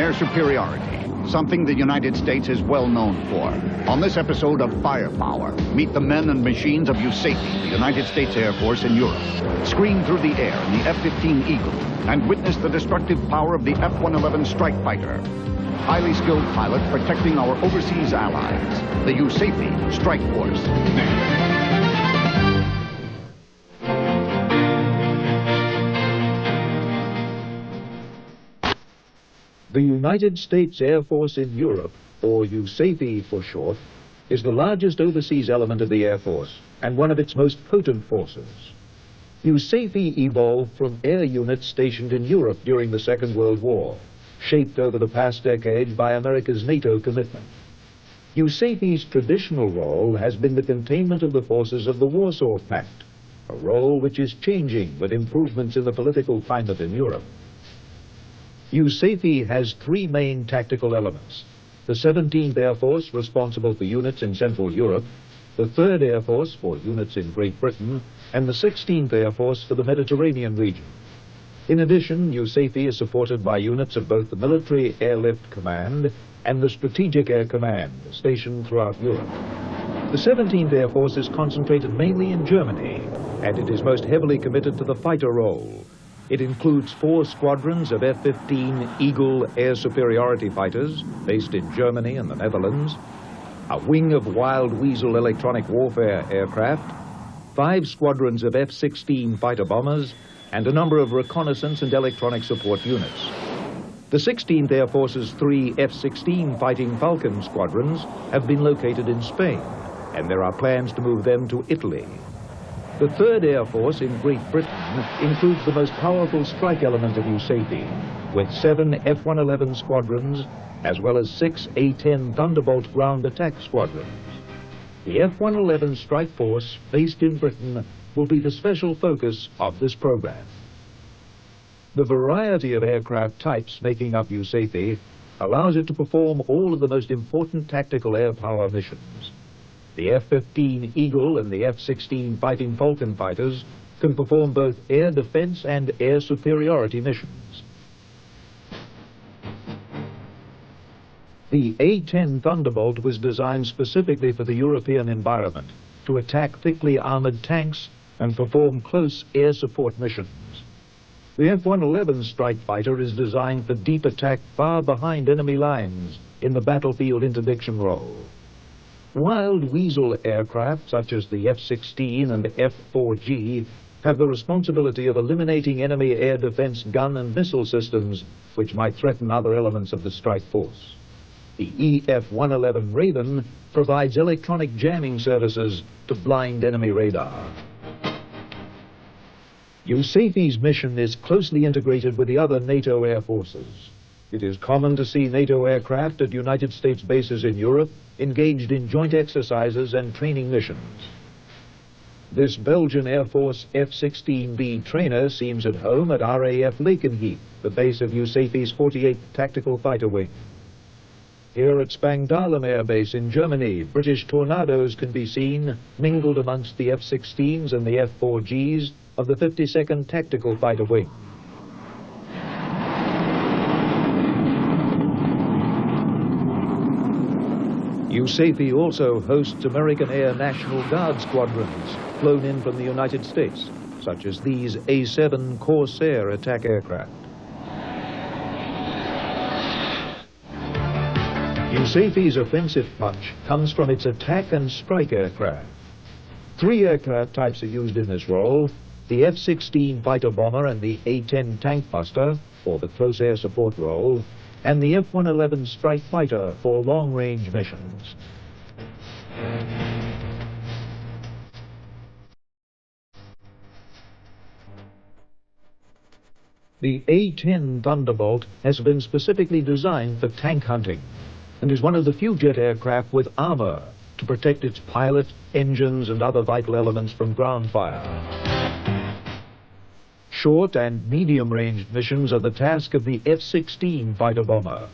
air superiority, something the United States is well known for. On this episode of Firepower, meet the men and machines of USAFE, the United States Air Force in Europe. Scream through the air in the F-15 Eagle and witness the destructive power of the F-111 strike fighter. Highly skilled pilot protecting our overseas allies. The USAFE Strike Force. Next. The United States Air Force in Europe, or USAFE for short, is the largest overseas element of the Air Force and one of its most potent forces. USAFE evolved from air units stationed in Europe during the Second World War, shaped over the past decade by America's NATO commitment. USAFE's traditional role has been the containment of the forces of the Warsaw Pact, a role which is changing with improvements in the political climate in Europe. USAFE has three main tactical elements: the 17th Air Force, responsible for units in Central Europe, the 3rd Air Force for units in Great Britain, and the 16th Air Force for the Mediterranean region. In addition, USAFE is supported by units of both the Military Airlift Command and the Strategic Air Command, stationed throughout Europe. The 17th Air Force is concentrated mainly in Germany, and it is most heavily committed to the fighter role. It includes 4 squadrons of F-15 Eagle air superiority fighters based in Germany and the Netherlands, a wing of Wild Weasel electronic warfare aircraft, 5 squadrons of F-16 fighter bombers, and a number of reconnaissance and electronic support units. The 16th Air Force's 3 F-16 Fighting Falcon squadrons have been located in Spain, and there are plans to move them to Italy. The 3rd Air Force in Great Britain includes the most powerful strike element of USAFE, with 7 F-111 squadrons, as well as 6 A-10 Thunderbolt ground attack squadrons. The F-111 strike force, based in Britain, will be the special focus of this program. The variety of aircraft types making up USAFE allows it to perform all of the most important tactical air power missions. The F-15 Eagle and the F-16 Fighting Falcon fighters can perform both air defense and air superiority missions. The A-10 Thunderbolt was designed specifically for the European environment to attack thickly armored tanks and perform close air support missions. The F-111 strike fighter is designed for deep attack far behind enemy lines in the battlefield interdiction role. Wild Weasel aircraft, such as the F-16 and F-4G, have the responsibility of eliminating enemy air defense gun and missile systems which might threaten other elements of the strike force. The EF-111 Raven provides electronic jamming services to blind enemy radar. USAFE's mission is closely integrated with the other NATO air forces. It is common to see NATO aircraft at United States bases in Europe engaged in joint exercises and training missions. This Belgian Air Force F-16B trainer seems at home at RAF Lakenheath, the base of USAFE's 48th Tactical Fighter Wing. Here at Spangdahlem Air Base in Germany, British Tornadoes can be seen mingled amongst the F-16s and the F-4Gs of the 52nd Tactical Fighter Wing. USAFE also hosts American Air National Guard squadrons flown in from the United States, such as these A-7 Corsair attack aircraft. USAFE's offensive punch comes from its attack and strike aircraft. 3 aircraft types are used in this role: the F-16 fighter bomber and the A-10 tank buster for the close air support role, and the F-111 strike fighter for long-range missions. The A-10 Thunderbolt has been specifically designed for tank hunting and is one of the few jet aircraft with armor to protect its pilot, engines, and other vital elements from ground fire. Short and medium-range missions are the task of the F-16 fighter bomber.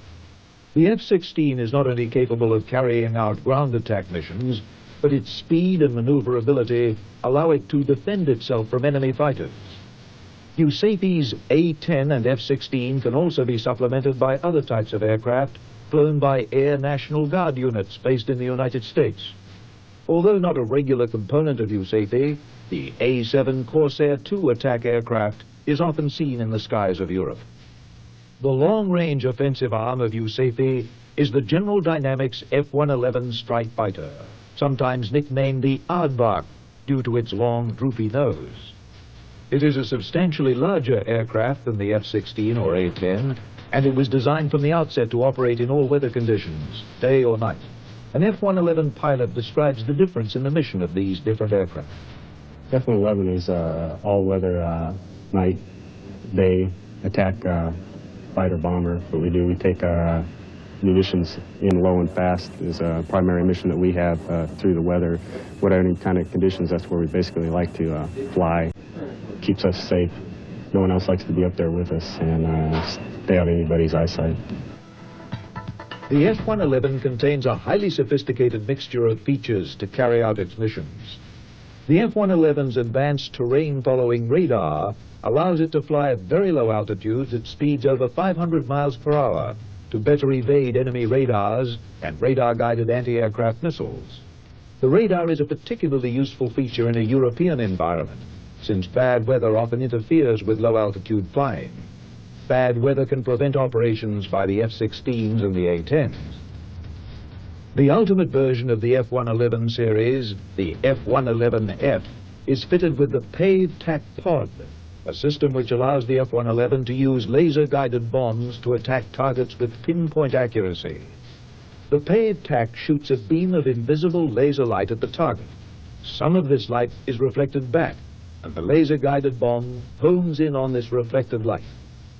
The F-16 is not only capable of carrying out ground attack missions, but its speed and maneuverability allow it to defend itself from enemy fighters. USAFE's A-10 and F-16 can also be supplemented by other types of aircraft flown by Air National Guard units based in the United States. Although not a regular component of USAFE, the A-7 Corsair II attack aircraft is often seen in the skies of Europe. The long-range offensive arm of USAFE is the General Dynamics F-111 strike fighter, sometimes nicknamed the Aardvark due to its long, droopy nose. It is a substantially larger aircraft than the F-16 or A-10, and it was designed from the outset to operate in all weather conditions, day or night. An F-111 pilot describes the difference in the mission of these different aircraft. F-111 is all-weather, night, day, attack fighter bomber. What we do, we take our munitions in low and fast is a primary mission that we have through the weather. Whatever kind of conditions, that's where we basically like to fly. Keeps us safe. No one else likes to be up there with us and stay out of anybody's eyesight. The F-111 contains a highly sophisticated mixture of features to carry out its missions. The F-111's advanced terrain-following radar allows it to fly at very low altitudes at speeds over 500 miles per hour to better evade enemy radars and radar-guided anti-aircraft missiles. The radar is a particularly useful feature in a European environment, since bad weather often interferes with low-altitude flying. Bad weather can prevent operations by the F-16s and the A-10s. The ultimate version of the F-111 series, the F-111F, is fitted with the Pave Tac Pod, a system which allows the F-111 to use laser-guided bombs to attack targets with pinpoint accuracy. The Pave Tac shoots a beam of invisible laser light at the target. Some of this light is reflected back, and the laser-guided bomb hones in on this reflected light.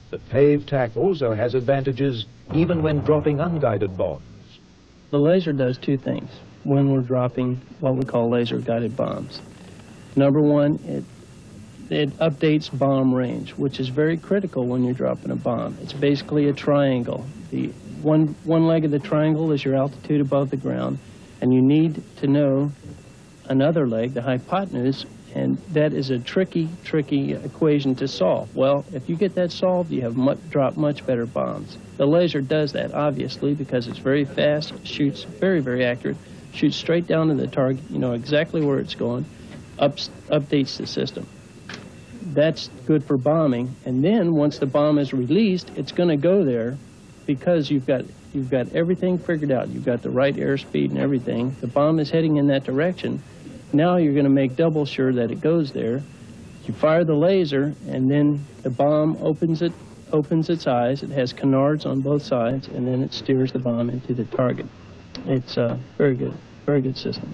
The Pave Tac also has advantages even when dropping unguided bombs. The laser does two things when we're dropping what we call laser-guided bombs. Number one, it updates bomb range, which is very critical when you're dropping a bomb. It's basically a triangle. The one leg of the triangle is your altitude above the ground, and you need to know another leg, the hypotenuse, and that is a tricky equation to solve. Well, if you get that solved, you have drop much better bombs. The laser does that, obviously, because it's very fast, shoots very accurate, shoots straight down to the target, you know exactly where it's going, updates the system. That's good for bombing, and then once the bomb is released, it's going to go there because you've got everything figured out. You've got the right airspeed and everything. The bomb is heading in that direction. Now you're going to make double sure that it goes there. You fire the laser, and then the bomb opens its eyes. It has canards on both sides, and then it steers the bomb into the target. It's a very good system.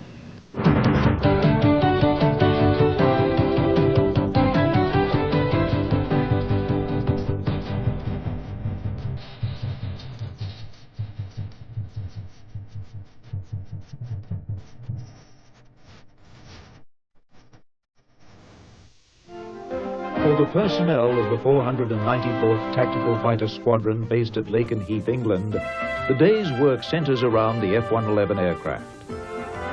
For the personnel of the 494th Tactical Fighter Squadron based at Lakenheath, England, the day's work centers around the F-111 aircraft.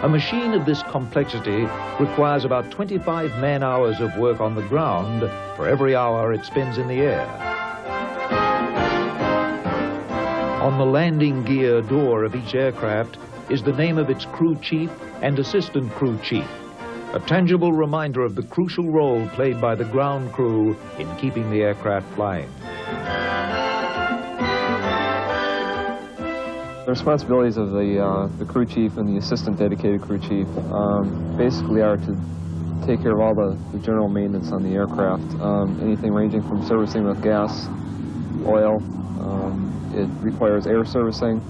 A machine of this complexity requires about 25 man-hours of work on the ground for every hour it spends in the air. On the landing gear door of each aircraft is the name of its crew chief and assistant crew chief, a tangible reminder of the crucial role played by the ground crew in keeping the aircraft flying. The responsibilities of the crew chief and the assistant dedicated crew chief basically are to take care of all the general maintenance on the aircraft. Anything ranging from servicing with gas, oil, it requires air servicing,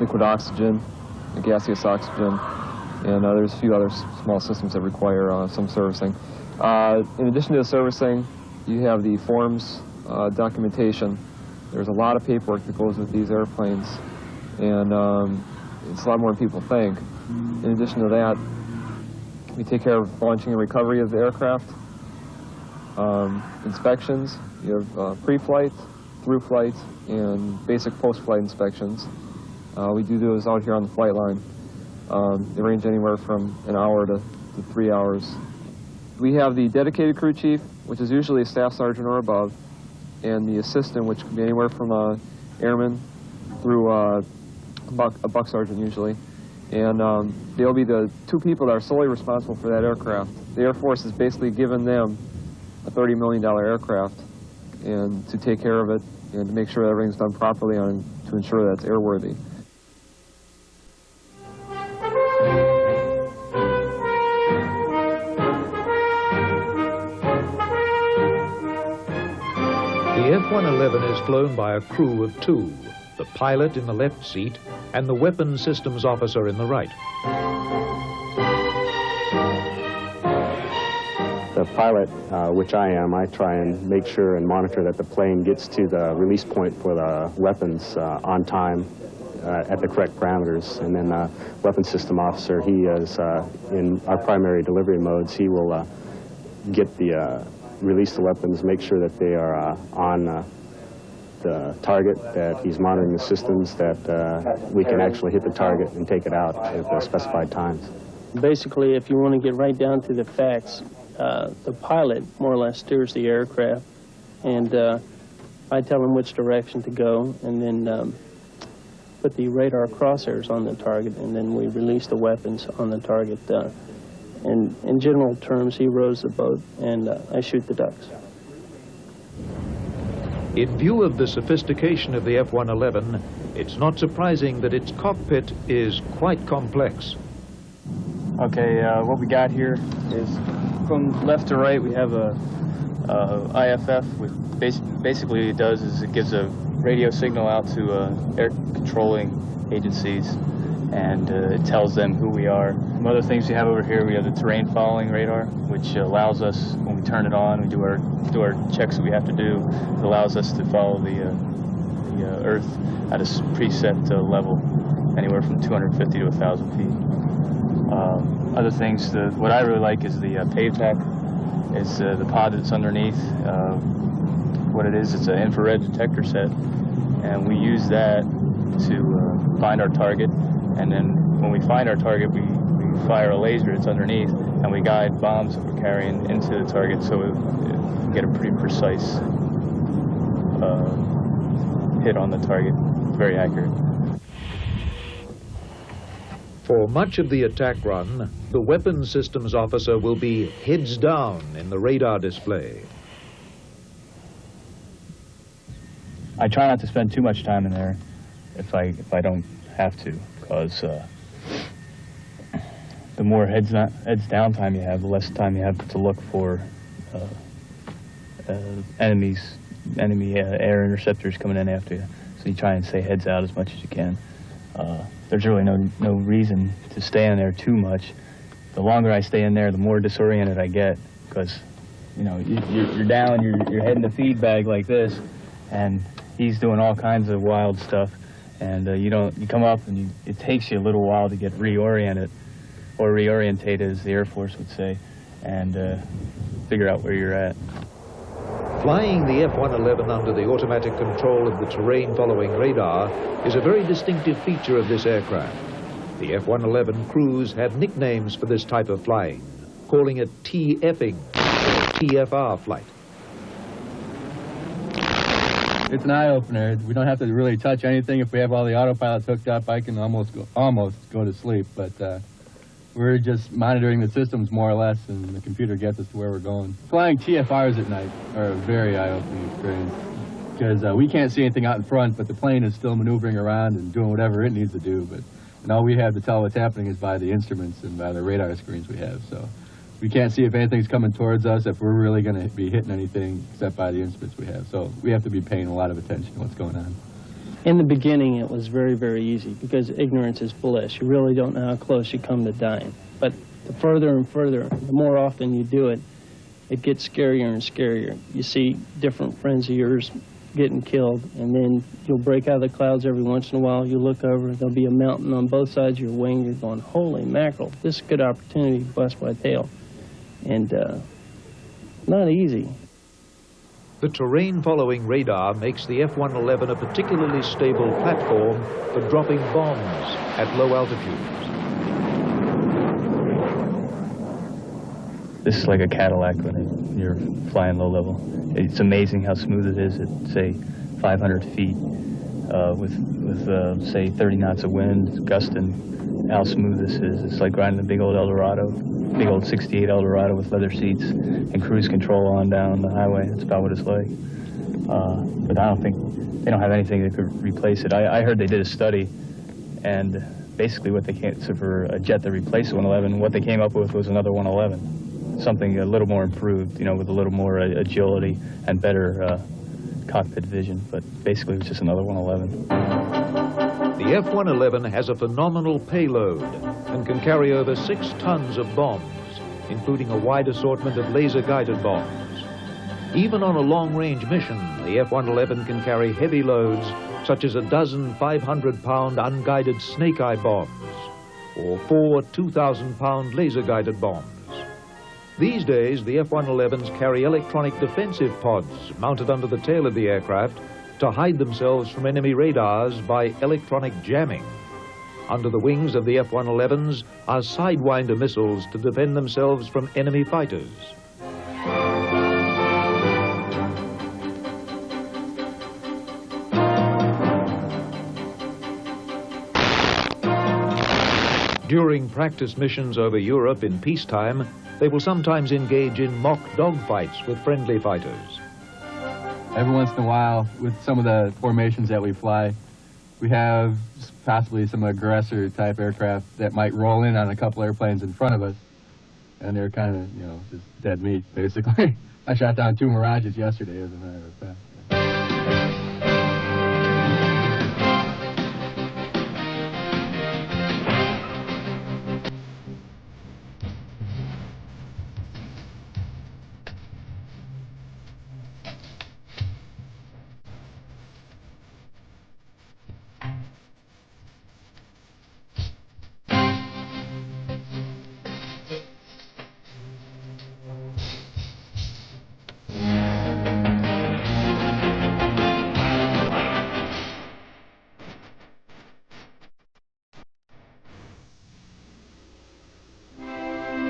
liquid oxygen, gaseous oxygen, and there's a few other small systems that require some servicing. In addition to the servicing, you have the forms documentation. There's a lot of paperwork that goes with these airplanes, and it's a lot more than people think. In addition to that, we take care of launching and recovery of the aircraft, inspections. You have pre-flight, through-flight, and basic post-flight inspections. We do those out here on the flight line. They range anywhere from an hour to 3 hours. We have the dedicated crew chief, which is usually a staff sergeant or above, and the assistant, which can be anywhere from a airman through a buck sergeant usually. And they'll be the two people that are solely responsible for that aircraft. The Air Force has basically given them a $30 million aircraft and to take care of it and to make sure that everything's done properly and to ensure that it's airworthy. The F-111 is flown by a crew of two, the pilot in the left seat and the weapons systems officer in the right. The pilot, which I am, I try and make sure and monitor that the plane gets to the release point for the weapons on time at the correct parameters. And then weapons system officer, he is in our primary delivery modes, he will get the release the weapons, make sure that they are on the target, that he's monitoring the systems, that we can actually hit the target and take it out at the specified times. Basically, if you want to get right down to the facts, the pilot more or less steers the aircraft, and I tell him which direction to go, and then put the radar crosshairs on the target, and then we release the weapons on the target. And in general terms, he rows the boat, and I shoot the ducks. In view of the sophistication of the F-111, it's not surprising that its cockpit is quite complex. Okay, what we got here is from left to right, we have a IFF, which basically it does is it gives a radio signal out to air controlling agencies, and it tells them who we are. Some other things we have over here, we have the terrain following radar, which allows us, when we turn it on, we do our checks that we have to do. It allows us to follow the Earth at a preset level, anywhere from 250 to 1,000 feet. Other things, what I really like is the PAVTAC. It's the pod that's underneath. What it is, it's an infrared detector set, and we use that to find our target. And then when we find our target, we fire a laser that's underneath, and we guide bombs that we're carrying into the target, so we get a pretty precise hit on the target. Very accurate. For much of the attack run, the weapons systems officer will be heads down in the radar display. I try not to spend too much time in there if I don't have to, because the more heads down time you have, the less time you have to look for enemy air interceptors coming in after you. So you try and stay heads out as much as you can. There's really no reason to stay in there too much. The longer I stay in there, the more disoriented I get, because you know you're down, you're heading the feed bag like this, and he's doing all kinds of wild stuff, and you come up and it takes you a little while to get reoriented, or reorientated, as the Air Force would say, and figure out where you're at. Flying the F-111 under the automatic control of the terrain-following radar is a very distinctive feature of this aircraft. The F-111 crews have nicknames for this type of flying, calling it TFing or TFR flight. It's an eye-opener. We don't have to really touch anything. If we have all the autopilots hooked up, I can almost go to sleep, but we're just monitoring the systems more or less, and the computer gets us to where we're going. Flying TFRs at night are a very eye-opening experience, because we can't see anything out in front, but the plane is still maneuvering around and doing whatever it needs to do. And all we have to tell what's happening is by the instruments and by the radar screens we have. So we can't see if anything's coming towards us, if we're really going to be hitting anything, except by the instruments we have. So we have to be paying a lot of attention to what's going on. In the beginning, it was very, very easy, because ignorance is bliss. You really don't know how close you come to dying. But the further and further, the more often you do it, it gets scarier and scarier. You see different friends of yours getting killed, and then you'll break out of the clouds every once in a while. You look over, there'll be a mountain on both sides of your wing. You're going, holy mackerel, this is a good opportunity to bust my tail. And not easy. The terrain-following radar makes the F-111 a particularly stable platform for dropping bombs at low altitudes. this is like a Cadillac when you're flying low level. It's amazing how smooth it is at, say, 500 feet with say, 30 knots of wind, gusting. How smooth this is. It's like riding a big old Eldorado, big old 68 Eldorado with leather seats and cruise control on down the highway. That's about what it's like. But I don't think, they don't have anything that could replace it. I heard they did a study, and basically what they came, so for a jet that replaced the 111, what they came up with was another 111. Something a little more improved, you know, with a little more agility and better cockpit vision, but basically it was just another 111. The F-111 has a phenomenal payload and can carry over 6 tons of bombs, including a wide assortment of laser-guided bombs. Even on a long-range mission, the F-111 can carry heavy loads, such as a dozen 500-pound unguided snake-eye bombs, or 4 2,000-pound laser-guided bombs. These days, the F-111s carry electronic defensive pods mounted under the tail of the aircraft to hide themselves from enemy radars by electronic jamming. Under the wings of the F-111s are Sidewinder missiles to defend themselves from enemy fighters. During practice missions over Europe in peacetime, they will sometimes engage in mock dogfights with friendly fighters. Every once in a while, with some of the formations that we fly, we have possibly some aggressor-type aircraft that might roll in on a couple airplanes in front of us, and they're kind of, you know, just dead meat, basically. I shot down 2 Mirages yesterday, as a matter of fact.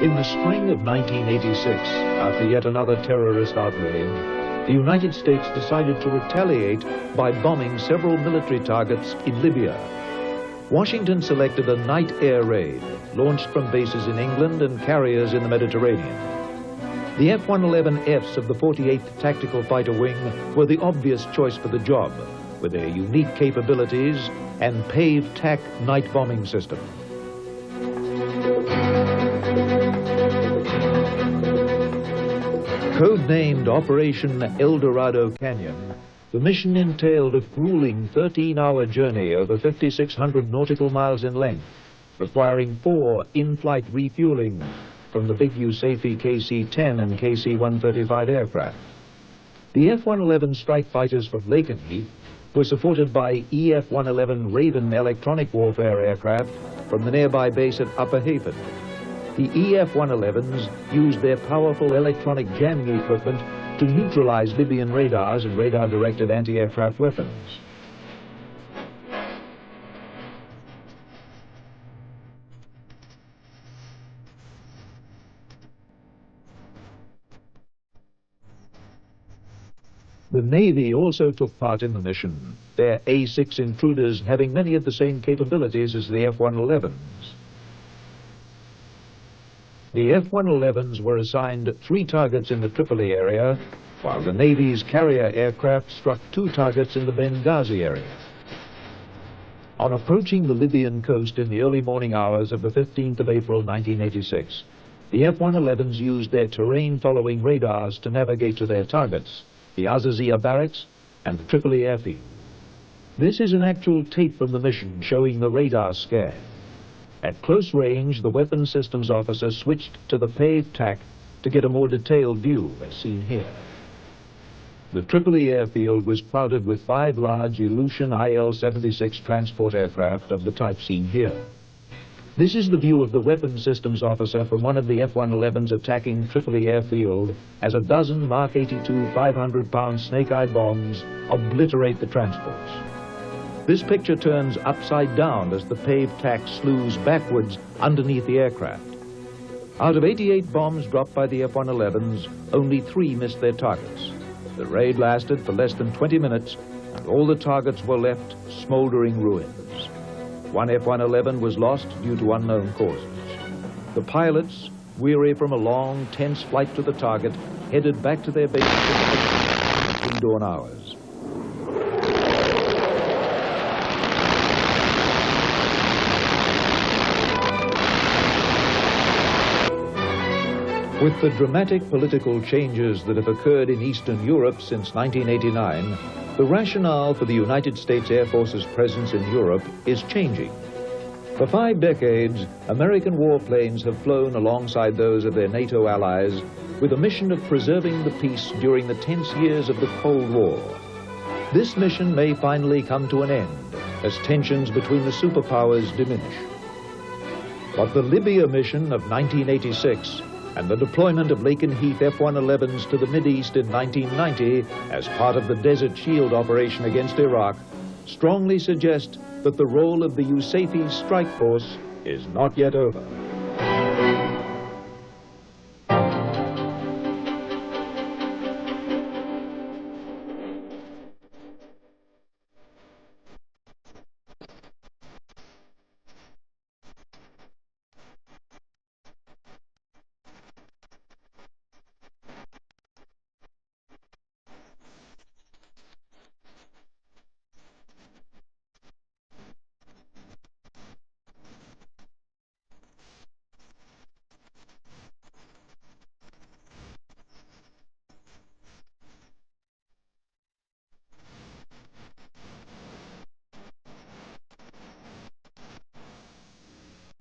In the spring of 1986, after yet another terrorist outrage, the United States decided to retaliate by bombing several military targets in Libya. Washington selected a night air raid, launched from bases in England and carriers in the Mediterranean. The F-111Fs of the 48th Tactical Fighter Wing were the obvious choice for the job, with their unique capabilities and pave-tack night bombing system. Codenamed Operation El Dorado Canyon, the mission entailed a grueling 13-hour journey over 5,600 nautical miles in length, requiring 4 in-flight refueling from the big USAFE KC-10 and KC-135 aircraft. The F-111 strike fighters from Lakenheath were supported by EF-111 Raven electronic warfare aircraft from the nearby base at Upper Haven. The EF-111s used their powerful electronic jamming equipment to neutralize Libyan radars and radar-directed anti-aircraft weapons. The Navy also took part in the mission, their A-6 intruders having many of the same capabilities as the F-111s. The F-111s were assigned 3 targets in the Tripoli area, while the Navy's carrier aircraft struck 2 targets in the Benghazi area. On approaching the Libyan coast in the early morning hours of the 15th of April 1986, the F-111s used their terrain-following radars to navigate to their targets, the Azazia barracks and the Tripoli airfield. This is an actual tape from the mission showing the radar scan. At close range, the weapons systems officer switched to the paved tack to get a more detailed view, as seen here. The Tripoli airfield was crowded with 5 large Ilyushin IL-76 transport aircraft of the type seen here. This is the view of the weapons systems officer from one of the F-111s attacking Tripoli airfield as a dozen Mark 82 500-pound snake-eye bombs obliterate the transports. This picture turns upside down as the paved tack slews backwards underneath the aircraft. Out of 88 bombs dropped by the F-111s, only 3 missed their targets. The raid lasted for less than 20 minutes, and all the targets were left smoldering ruins. 1 F-111 was lost due to unknown causes. The pilots, weary from a long, tense flight to the target, headed back to their bases in dawn hours. With the dramatic political changes that have occurred in Eastern Europe since 1989, the rationale for the United States Air Force's presence in Europe is changing. For 5 decades, American warplanes have flown alongside those of their NATO allies with a mission of preserving the peace during the tense years of the Cold War. This mission may finally come to an end as tensions between the superpowers diminish. But the Libya mission of 1986 and the deployment of Lakenheath F-111s to the Mideast in 1990 as part of the Desert Shield operation against Iraq strongly suggest that the role of the USAFE strike force is not yet over.